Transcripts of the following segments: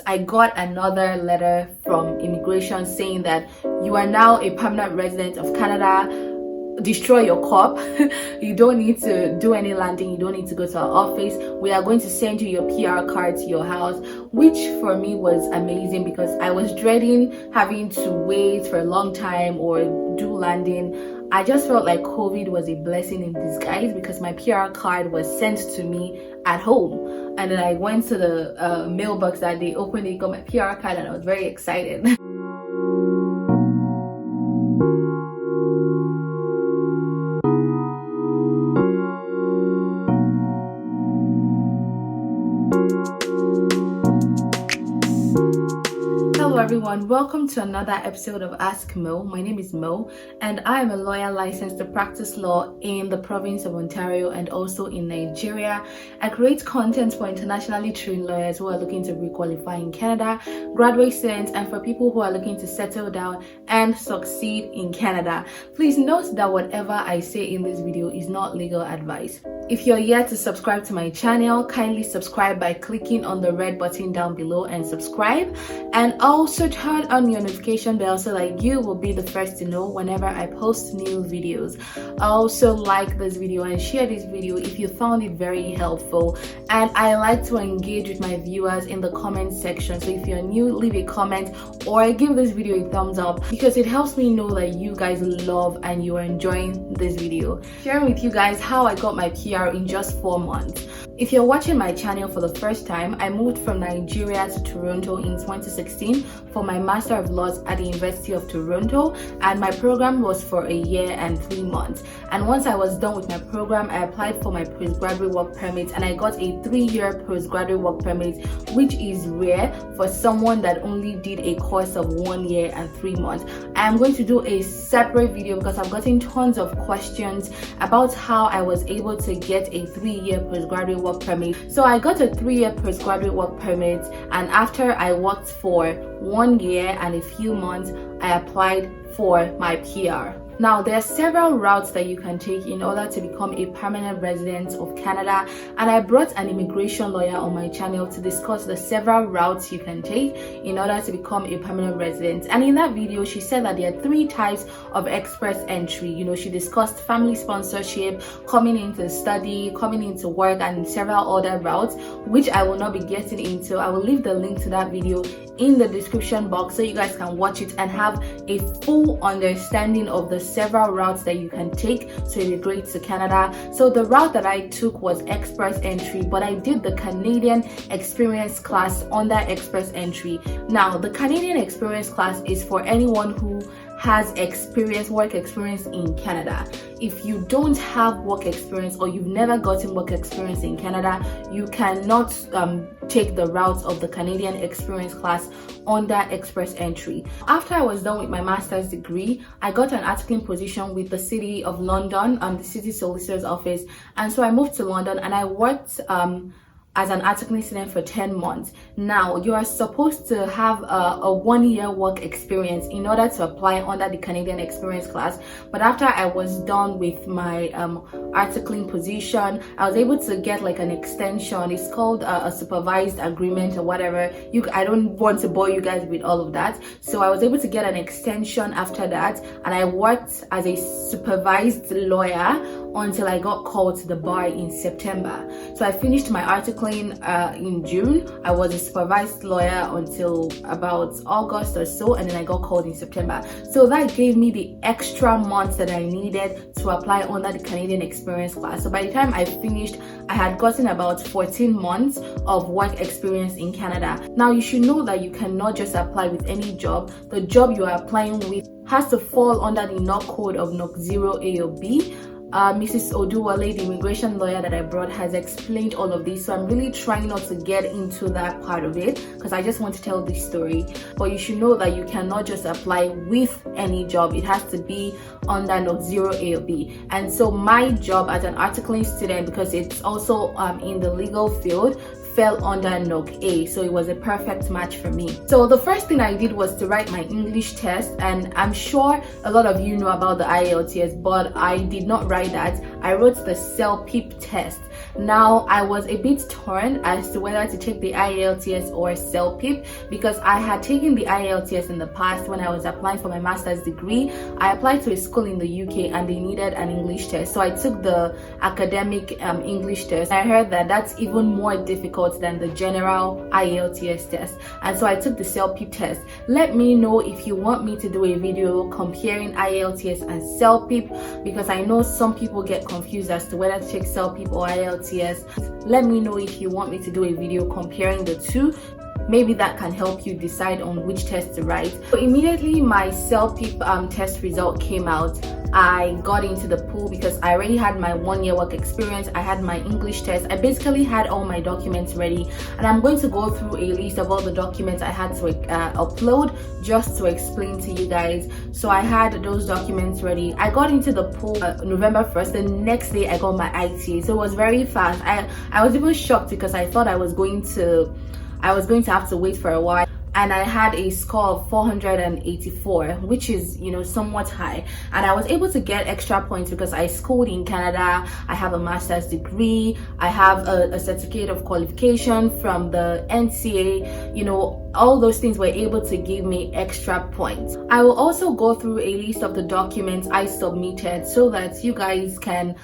I got another letter from immigration saying that you are now a permanent resident of Canada. Destroy your cup. You don't need to do any landing. You don't need to go to our office. We are going to send you your PR card to your house, which for me was amazing because I was dreading having to wait for a long time or do landing. I just felt like COVID was a blessing in disguise because my PR card was sent to me at home. And then I went to the mailbox that day, opened it, got my PR card, and I was very excited. Hello everyone, welcome to another episode of Ask Mo. My name is Mo and I am a lawyer licensed to practice law in the province of Ontario and also in Nigeria. I create content for internationally trained lawyers who are looking to requalify in Canada, graduate students, and for people who are looking to settle down and succeed in Canada. Please note that whatever I say in this video is not legal advice. If you're yet to subscribe to my channel, kindly subscribe by clicking on the red button down below and subscribe, and also turn on your notification bell so that you will be the first to know whenever I post new videos. Also like this video and share this video if you found it very helpful, and I like to engage with my viewers in the comment section. So if you're new, leave a comment or give this video a thumbs up because it helps me know that you guys love and you are enjoying this video. Sharing with you guys how I got my PR in just 4 months. If you're watching my channel for the first time, I moved from Nigeria to Toronto in 2016 for my Master of Laws at the University of Toronto, and my program was for a year and 3 months. And once I was done with my program, I applied for my postgraduate work permit and I got a 3-year postgraduate work permit, which is rare for someone that only did a course of 1 year and 3 months. I am going to do a separate video because I've gotten tons of questions about how I was able to get a 3-year postgraduate work permit. So I got a 3-year postgraduate work permit, and after I worked for 1 year and a few months, I applied for my PR. Now, there are several routes that you can take in order to become a permanent resident of Canada, and I brought an immigration lawyer on my channel to discuss the several routes you can take in order to become a permanent resident. And in that video, she said that there are 3 types of express entry. You know, she discussed family sponsorship, coming into study, coming into work, and several other routes, which I will not be getting into. I will leave the link to that video in the description box so you guys can watch it and have a full understanding of the several routes that you can take to immigrate to Canada. So the route that I took was express entry, but I did the Canadian experience class under express entry. Now, the Canadian experience class is for anyone who has work experience in Canada. If you don't have work experience or you've never gotten work experience in Canada, you cannot take the route of the Canadian experience class under express entry. After I was done with my master's degree, I got an articling position with the City of London, the City Solicitor's Office, and so I moved to London and I worked as an articling student for 10 months. Now, you are supposed to have a 1-year work experience in order to apply under the Canadian experience class. But after I was done with my articling position, I was able to get like an extension. It's called a supervised agreement or whatever. I don't want to bore you guys with all of that. So I was able to get an extension after that, and I worked as a supervised lawyer until I got called to the bar in September. So I finished my articling in June. I was a supervised lawyer until about August or so, and then I got called in September. So that gave me the extra months that I needed to apply under the Canadian experience class. So by the time I finished, I had gotten about 14 months of work experience in Canada. Now, you should know that you cannot just apply with any job. The job you are applying with has to fall under the NOC code of NOC 0A or B. Mrs. Oduwale, the immigration lawyer that I brought, has explained all of this, so I'm really trying not to get into that part of it because I just want to tell this story. But you should know that you cannot just apply with any job. It has to be under NOC 0A or B. And so my job as an articling student, because it's also in the legal field, fell under NOC A, so it was a perfect match for me. So the first thing I did was to write my English test, and I'm sure a lot of you know about the IELTS Test, but I did not write that. I wrote the CELPIP test. Now, I was a bit torn as to whether to take the IELTS Test or CELPIP, because I had taken the IELTS Test in the past when I was applying for my master's degree. I applied to a school in the UK and they needed an English test, so I took the academic English test. I heard that that's even more difficult than the general IELTS test, and so I took the CELPIP test. Let me know if you want me to do a video comparing IELTS and CELPIP, because I know some people get confused as to whether to take CELPIP or IELTS. Let me know if you want me to do a video comparing the two. Maybe that can help you decide on which test to write. So immediately my CELPIP test result came out, I got into the pool because I already had my 1 year work experience. I had my English test. I basically had all my documents ready, and I'm going to go through a list of all the documents I had to upload just to explain to you guys. So I had those documents ready. I got into the pool November 1st. The next day I got my ITA, so it was very fast. I was even shocked because I thought I was going to have to wait for a while. And I had a score of 484, which is, somewhat high. And I was able to get extra points because I schooled in Canada. I have a master's degree. I have a certificate of qualification from the NCA. All those things were able to give me extra points. I will also go through a list of the documents I submitted so that you guys can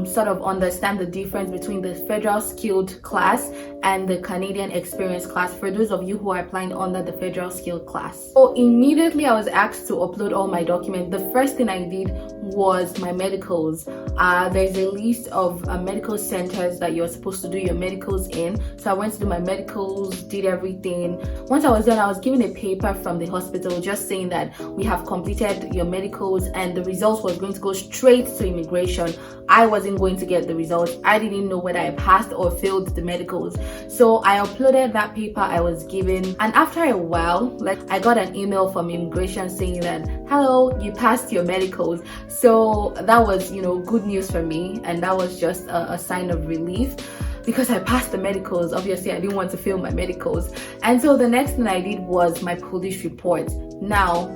sort of understand the difference between the Federal Skilled class and the Canadian Experience class for those of you who are applying under the Federal Skilled class. So immediately I was asked to upload all my documents. The first thing I did was my medicals. There's a list of medical centers that you're supposed to do your medicals in. So I went to do my medicals, did everything. Once I was done, I was given a paper from the hospital just saying that we have completed your medicals, and the results was going to go straight to immigration. I wasn't going to get the results. I didn't know whether I passed or failed the medicals. So I uploaded that paper I was given, and after a while, I got an email from immigration saying that, hello, you passed your medicals. So that was, good news for me, and that was just a sign of relief. Because I passed the medicals, obviously I didn't want to fail my medicals. And so the next thing I did was my police report. Now,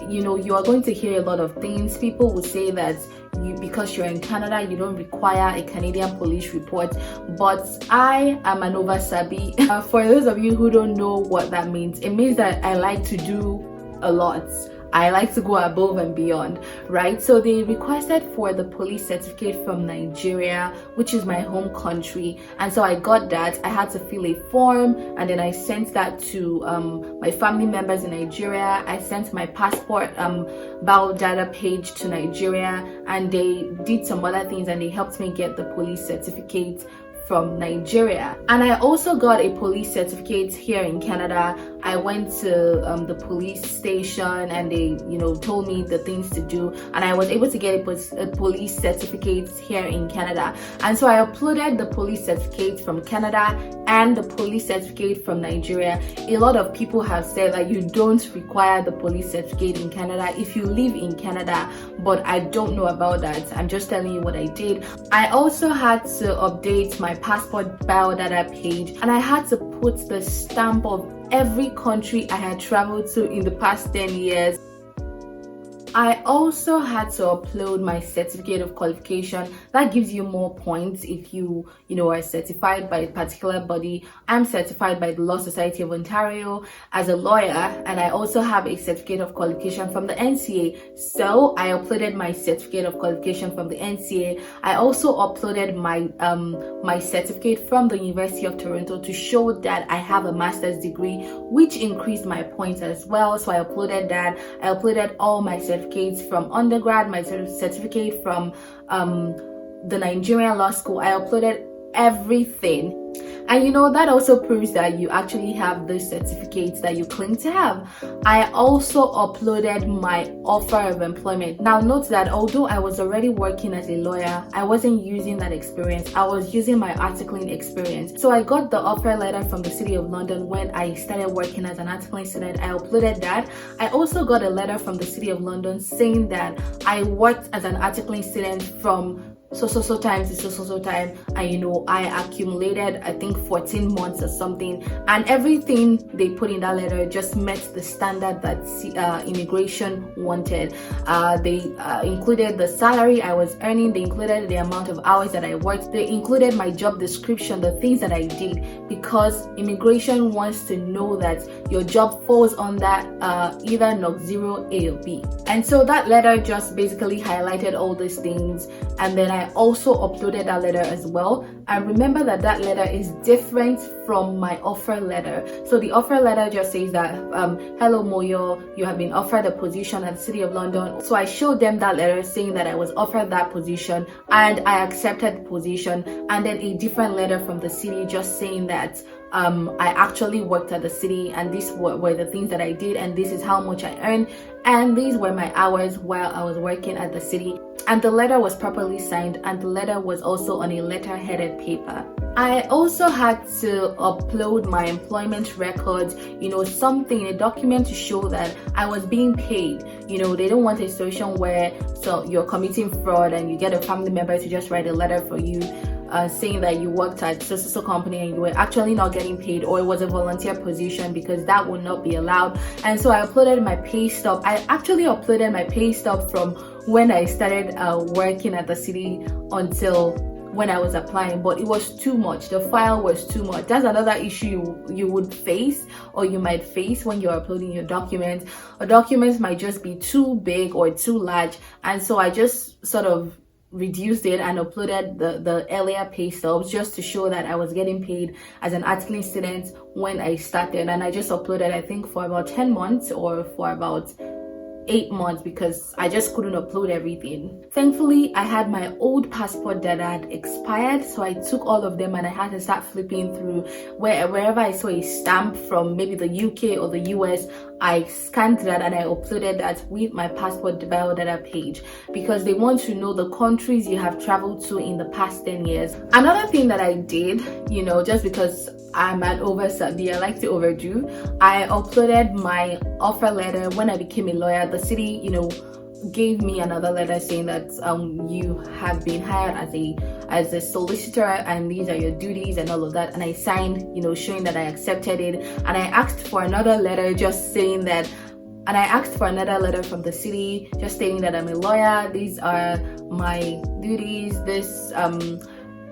you are going to hear a lot of things. People will say that because you're in Canada, you don't require a Canadian police report, but I am an oversabi. For those of you who don't know what that means, it means that I like to do a lot. I like to go above and beyond, right? So they requested for the police certificate from Nigeria, which is my home country. And so I got that. I had to fill a form, and then I sent that to my family members in Nigeria. I sent my passport biodata page to Nigeria, and they did some other things, and they helped me get the police certificate from Nigeria. And I also got a police certificate here in Canada. I went to the police station, and they told me the things to do, and I was able to get a police certificate here in Canada. And so I uploaded the police certificate from Canada and the police certificate from Nigeria. A lot of people have said that you don't require the police certificate in Canada if you live in Canada, but I don't know about that. I'm just telling you what I did. I also had to update my passport biodata page, and I had to put the stamp of every country I had traveled to in the past 10 years. I also had to upload my certificate of qualification. That gives you more points if you are certified by a particular body. I'm certified by the Law Society of Ontario as a lawyer, and I also have a certificate of qualification from the NCA. So I uploaded my certificate of qualification from the NCA. I also uploaded my certificate from the University of Toronto to show that I have a master's degree, which increased my points as well. So I uploaded that. I uploaded all my certificates from undergrad, my certificate from the Nigerian law school. I uploaded everything. And that also proves that you actually have the certificates that you claim to have. I also uploaded my offer of employment. Now note that although I was already working as a lawyer, I wasn't using that experience. I was using my articling experience. So I got the offer letter from the City of London when I started working as an articling student. I uploaded that. I also got a letter from the City of London saying that I worked as an articling student from so time to so time, and I accumulated I think 14 months or something, and everything they put in that letter just met the standard that immigration wanted. They included the salary I was earning, they included the amount of hours that I worked, they included my job description, the things that I did, because immigration wants to know that your job falls on that either NOC 0, A or B. And so that letter just basically highlighted all these things, and then I also uploaded that letter as well. And remember that that letter is different from my offer letter. So the offer letter just says that hello MOYO, you have been offered a position at the City of London. So I showed them that letter saying that I was offered that position and I accepted the position, and then a different letter from the city just saying that I actually worked at the city, and these were the things that I did, and this is how much I earned, and these were my hours while I was working at the city. And the letter was properly signed, and the letter was also on a letter-headed paper. I also had to upload my employment records, something, a document to show that I was being paid. They don't want a situation where you're committing fraud and you get a family member to just write a letter for you saying that you worked at so company and you were actually not getting paid, or it was a volunteer position, because that would not be allowed. And so I uploaded my pay stub. I actually uploaded my pay stub from when I started working at the city until when I was applying, but it was too much. The file was too much. That's another issue you would face, or you might face when you're uploading your documents. Or documents might just be too big or too large, and so I just sort of reduced it and uploaded the earlier pay stubs just to show that I was getting paid as an articling student when I started. And I just uploaded, I think, for about 10 months or for about 8 months, because I just couldn't upload everything. Thankfully, I had my old passport that had expired, so I took all of them and I had to start flipping through wherever I saw a stamp from maybe the UK or the US. I scanned that and I uploaded that with my passport biodata page, because they want to know the countries you have traveled to in the past 10 years. Another thing that I did, just because I'm an overstudy, I like to overdo, I uploaded my offer letter when I became a lawyer. The city, gave me another letter saying that you have been hired as a solicitor and these are your duties and all of that, and I signed, showing that I accepted it. And I asked for another letter just saying that, and I asked for another letter from the city just stating that I'm a lawyer, these are my duties, this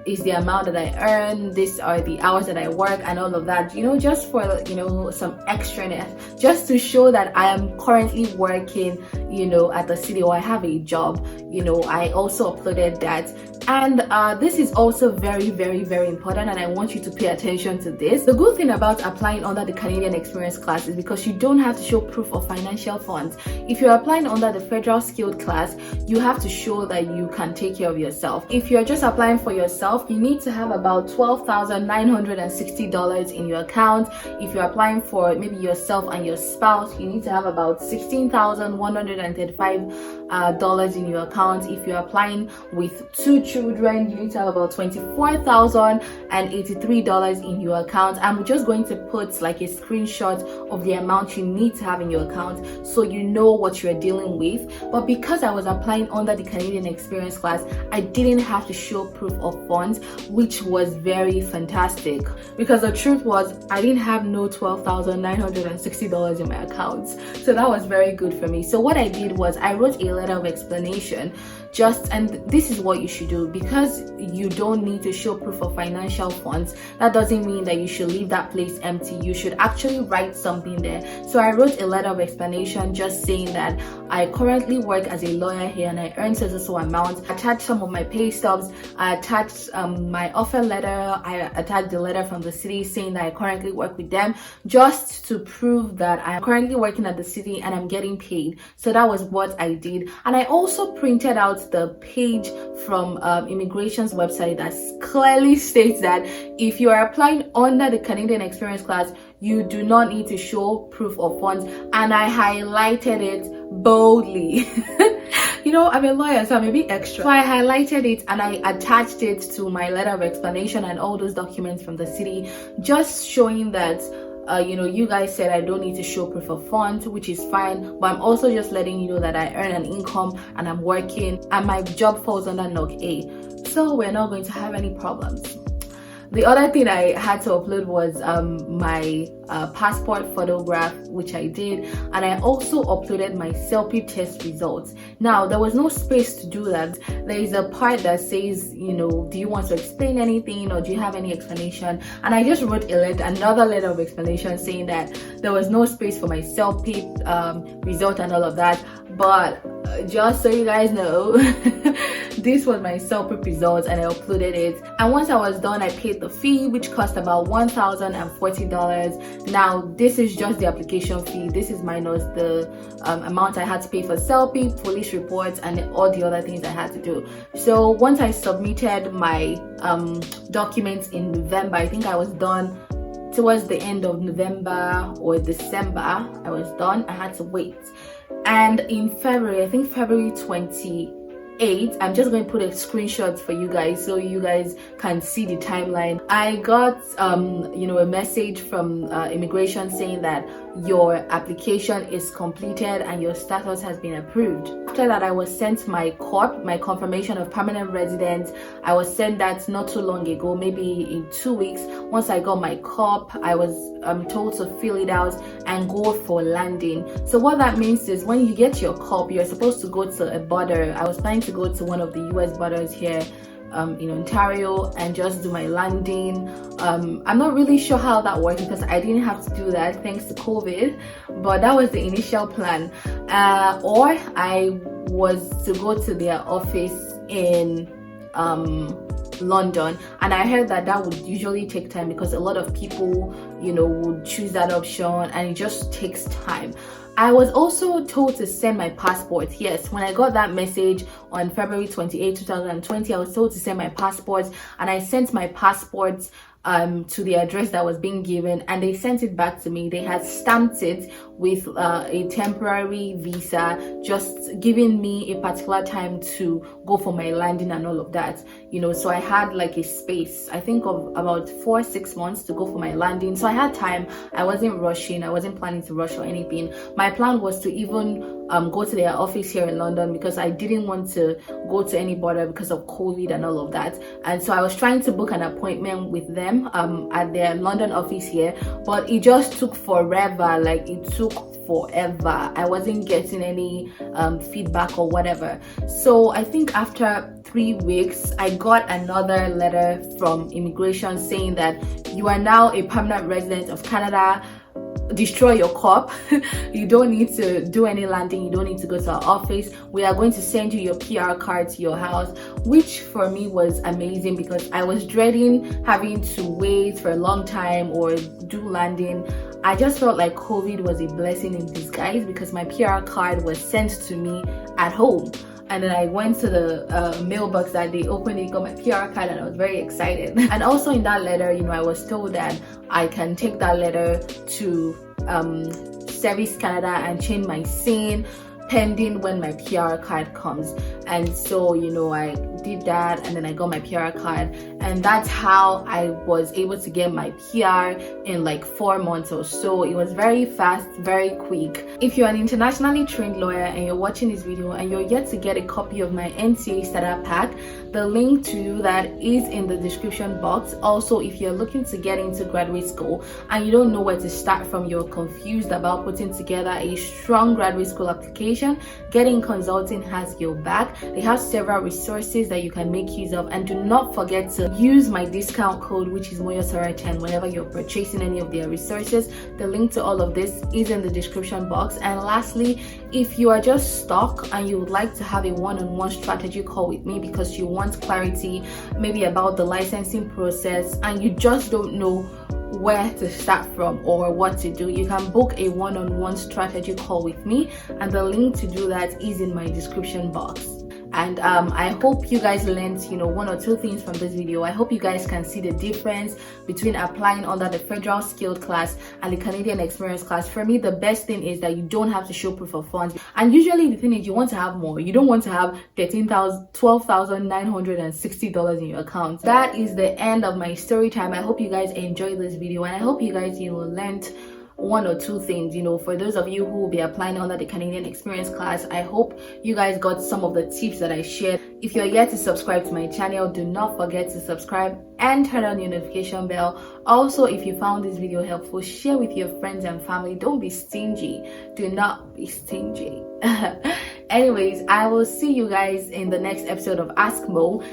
is the amount that I earn, these are the hours that I work and all of that, just for some extraness, just to show that I am currently working at the city, or I have a job. I also uploaded that. And this is also very, very, very important, and I want you to pay attention to this. The good thing about applying under the Canadian Experience class is because you don't have to show proof of financial funds. If you're applying under the Federal Skilled class, you have to show that you can take care of yourself. If you're just applying for yourself, you need to have about $12,960 in your account. If you're applying for maybe yourself and your spouse, you need to have about $16,135 in your account. If you're applying with 2 children, you need to have about $24,083 in your account. I'm just going to put like a screenshot of the amount you need to have in your account so you know what you're dealing with. But because I was applying under the Canadian Experience class, I didn't have to show proof of funds, which was very fantastic, because the truth was I didn't have no $12,960 in my account. So that was very good for me. So what I did was I wrote a letter of explanation, and this is what you should do. Because you don't need to show proof of financial funds, that doesn't mean that you should leave that place empty. You should actually write something there. So I wrote a letter of explanation just saying that I currently work as a lawyer here and I earn so amount. I attached some of my pay stubs, I attached my offer letter, I attached the letter from the city saying that I currently work with them, just to prove that I'm currently working at the city and I'm getting paid. So that was what I did. And I also printed out the page from immigration's website that clearly states that if you are applying under the Canadian Experience class, you do not need to show proof of funds, and I highlighted it boldly. I'm a lawyer, so I'm a bit extra. So I highlighted it and I attached it to my letter of explanation and all those documents from the city, just showing that you guys said I don't need to show proof of funds, which is fine, but I'm also just letting you know that I earn an income and I'm working and my job falls under NOC A. so we're not going to have any problems. The other thing I had to upload was my passport photograph, which I did, and I also uploaded my selfie test results. Now, there was no space to do that. There is a part that says, you know, do you want to explain anything, or do you have any explanation? And I just wrote another letter of explanation saying that there was no space for my selfie result and all of that. But just so you guys know, this was my selfie results, and I uploaded it. And once I was done, I paid the fee, which cost about $1,040. Now, this is just the application fee. This is minus the amount I had to pay for selfie, police reports, and all the other things I had to do. So once I submitted my documents in November, I think I was done towards the end of November or December. I was done. I had to wait. And in February, I think February 28th, I'm just going to put a screenshot for you guys so you guys can see the timeline. I got you know, a message from immigration saying that your application is completed and your status has been approved. After that, I was sent my CORP, my confirmation of permanent residence. I was sent that not too long ago, maybe in 2 weeks. Once I got my CORP, I was told to fill it out and go for landing. So what that means is when you get your CORP, you're supposed to go to a border. I was planning to go to one of the US borders here in Ontario and just do my landing. I'm not really sure how that works because I didn't have to do that thanks to COVID, but that was the initial plan. Or I was to go to their office in London, and I heard that that would usually take time because a lot of people, you know, would choose that option and it just takes time. I was also told to send my passport. Yes, when I got that message on February 28, 2020, I was told to send my passport, and I sent my passport to the address that was being given, and they sent it back to me. They had stamped it with a temporary visa, just giving me a particular time to go for my landing and all of that, you know. So I had like a space, I think of about 4-6 months to go for my landing. So I had time. I wasn't rushing. I wasn't planning to rush or anything. My plan was to even go to their office here in London because I didn't want to go to any border because of COVID and all of that. And so I was trying to book an appointment with them at their London office here, but it just took forever. Like, it took forever. I wasn't getting any feedback or whatever. So I think after 3 weeks, I got another letter from immigration saying that you are now a permanent resident of Canada. Destroy your CORP. You don't need to do any landing. You don't need to go to our office. We are going to send you your PR card to your house, which for me was amazing because I was dreading having to wait for a long time or do landing. I just felt like COVID was a blessing in disguise because my PR card was sent to me at home. And then I went to the mailbox that day, opened it, got my PR card, and I was very excited. And also in that letter, you know, I was told that I can take that letter to Service Canada and change my SIN pending when my PR card comes. And so, you know, I did that, and then I got my PR card, and that's how I was able to get my PR in like 4 months or so. It was very fast, very quick. If you're an internationally trained lawyer and you're watching this video and you're yet to get a copy of my NCA starter pack, the link to do that is in the description box. Also, if you're looking to get into graduate school and you don't know where to start from, you're confused about putting together a strong graduate school application, Getting Consulting has your back. They have several resources that you can make use of, and do not forget to use my discount code, which is MOYO10, whenever you're purchasing any of their resources. The link to all of this is in the description box. And lastly, if you are just stuck and you would like to have a one-on-one strategy call with me because you want clarity maybe about the licensing process and you just don't know where to start from or what to do, you can book a one-on-one strategy call with me, and the link to do that is in my description box. And I hope you guys learned, you know, 1 or 2 things from this video. I hope you guys can see the difference between applying under the federal skilled class and the Canadian experience class. For me, the best thing is that you don't have to show proof of funds. And usually the thing is, you want to have more. You don't want to have $12,960 in your account. That is the end of my story time. I hope you guys enjoyed this video, and I hope you guys, you know, learned one or two things. For those of you who will be applying under the Canadian Experience class, I hope you guys got some of the tips that I shared. If you're yet to subscribe to my channel, do not forget to subscribe and turn on your notification bell. Also, if you found this video helpful, share with your friends and family. Don't be stingy. Do not be stingy. Anyways, I will see you guys in the next episode of Ask Mo.